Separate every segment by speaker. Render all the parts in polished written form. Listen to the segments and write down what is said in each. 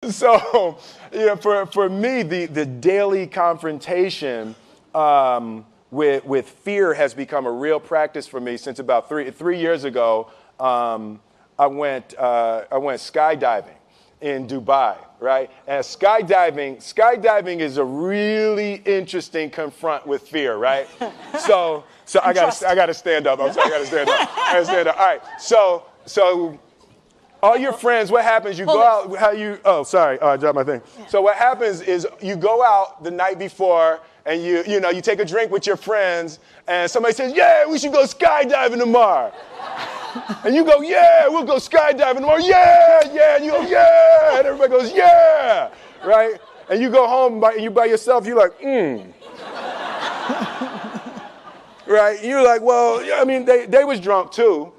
Speaker 1: So, for me, the daily confrontation with fear has become a real practice for me since about three years ago. I went skydiving in Dubai, right? And skydiving is a really interesting confront with fear, right? So I gotta stand up. I'm sorry, I gotta stand up. All right. So all your friends, what happens? You go out. I dropped my thing. Yeah. So what happens is you go out the night before and you take a drink with your friends and somebody says, "Yeah, we should go skydiving tomorrow." And you go, "Yeah, we'll go skydiving tomorrow." Yeah. And you go, "Yeah." And everybody goes, "Yeah." Right? And you go home by yourself. You're like, Right? And you're like, well, I mean, they was drunk too.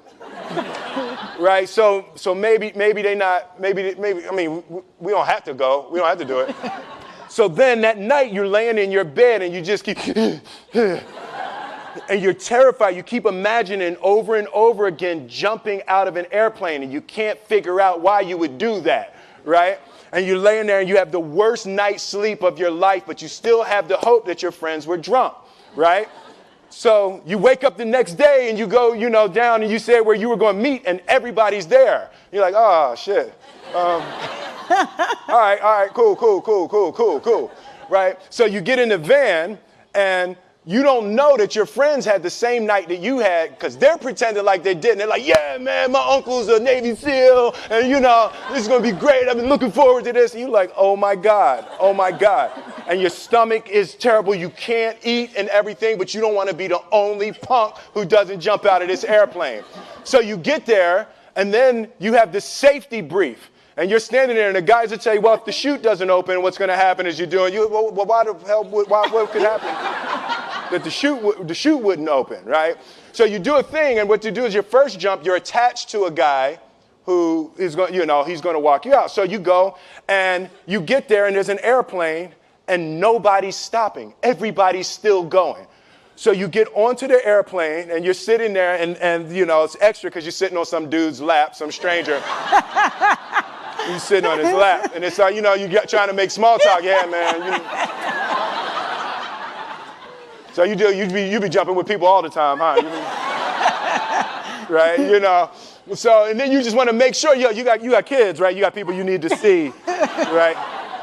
Speaker 1: Right? So maybe they not, maybe, I mean, we don't have to go. We don't have to do it. So then that night you're laying in your bed and you just keep, and you're terrified. You keep imagining over and over again jumping out of an airplane and you can't figure out why you would do that, right? And you're laying there and you have the worst night's sleep of your life, but you still have the hope that your friends were drunk, right? So you wake up the next day and you go, down and you say where you were going to meet and everybody's there. You're like, oh, shit. All right, cool. Right? So you get in the van and you don't know that your friends had the same night that you had because they're pretending like they didn't. They're like, yeah, man, my uncle's a Navy SEAL and, this is going to be great. I've been looking forward to this. And you're like, oh, my God. And your stomach is terrible. You can't eat and everything, but you don't want to be the only punk who doesn't jump out of this airplane. So you get there and then you have this safety brief. And you're standing there, and the guys will tell you, well, if the chute doesn't open, what's going to happen is why the hell, what could happen? That the chute wouldn't open, right? So you do a thing, and what you do is your first jump, you're attached to a guy who is going, he's going to walk you out. So you go, and you get there, and there's an airplane, and nobody's stopping. Everybody's still going. So you get onto the airplane, and you're sitting there, and it's extra because you're sitting on some dude's lap, some stranger. You sitting on his lap, and it's like, you're trying to make small talk. Yeah, man. So you be jumping with people all the time, huh? Right? So, and then you just want to make sure, you got kids, right? You got people you need to see, right?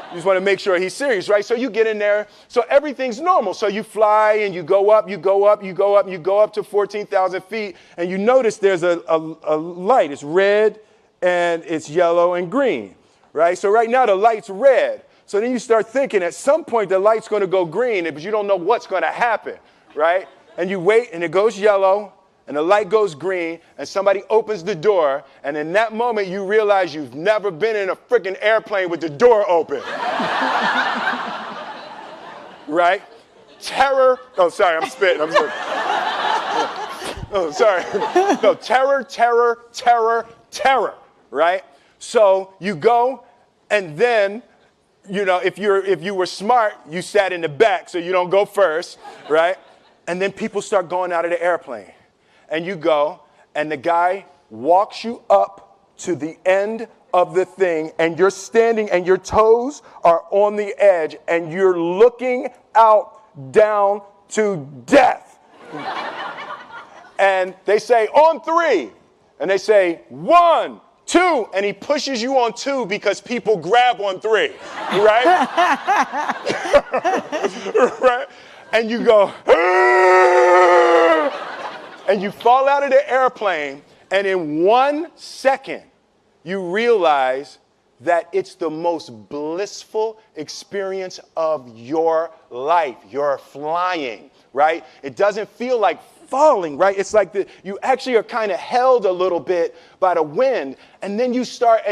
Speaker 1: You just want to make sure he's serious, right? So you get in there. So everything's normal. So you fly and you go up to 14,000 feet, and you notice there's a light. It's red, and it's yellow and green, right? So right now the light's red. So then you start thinking at some point the light's going to go green, but you don't know what's going to happen, right? And you wait, and it goes yellow, and the light goes green, and somebody opens the door, and in that moment you realize you've never been in a freaking airplane with the door open. Right? Terror. Oh, sorry, I'm spitting. I'm sorry. Oh, sorry. No, terror. Right? So you go, and then, if you were smart, you sat in the back so you don't go first, right? And then people start going out of the airplane. And you go, and the guy walks you up to the end of the thing, and you're standing, and your toes are on the edge, and you're looking out down to death. And they say, on 3. And they say, 1, 2, and he pushes you on 2 because people grab on 3, right? Right? And you go, and you fall out of the airplane, and in 1 second, you realize that it's the most blissful experience of your life. You're flying, right? It doesn't feel like falling, right? It's like you actually are kind of held a little bit by the wind, and then you start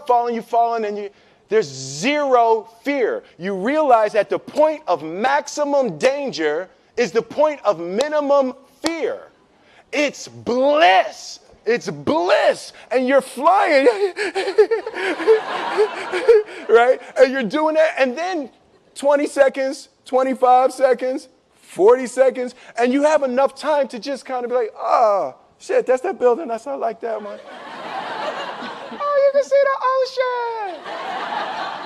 Speaker 1: falling, and there's zero fear. You realize that the point of maximum danger is the point of minimum fear. It's bliss. It's bliss. And you're flying, right? And you're doing that, and then 20 seconds, 25 seconds, 40 seconds, and you have enough time to just kind of be like, oh, shit, that's that building. I like that one. Oh, you can see the ocean.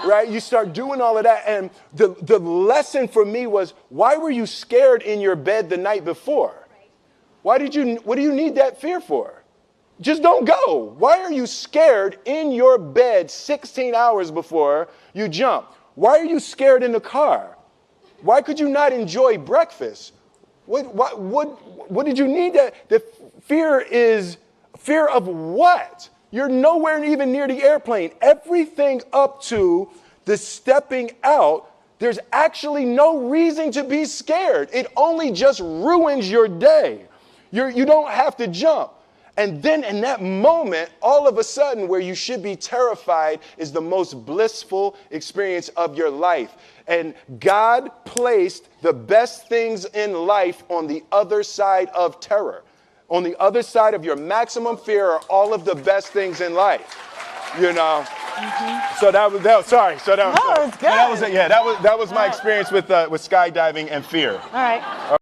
Speaker 1: right? You start doing all of that. And the lesson for me was, why were you scared in your bed the night before? What do you need that fear for? Just don't go. Why are you scared in your bed 16 hours before you jump? Why are you scared in the car? Why could you not enjoy breakfast? What did you need that? The fear is fear of what? You're nowhere even near the airplane. Everything up to the stepping out, there's actually no reason to be scared. It only just ruins your day. You don't have to jump. And then in that moment, all of a sudden, where you should be terrified is the most blissful experience of your life. And God placed the best things in life on the other side of terror. On the other side of your maximum fear are all of the best things in life. You know? Mm-hmm. So that was sorry. So that was,
Speaker 2: no, it was good.
Speaker 1: That was my experience with skydiving and fear.
Speaker 2: All right.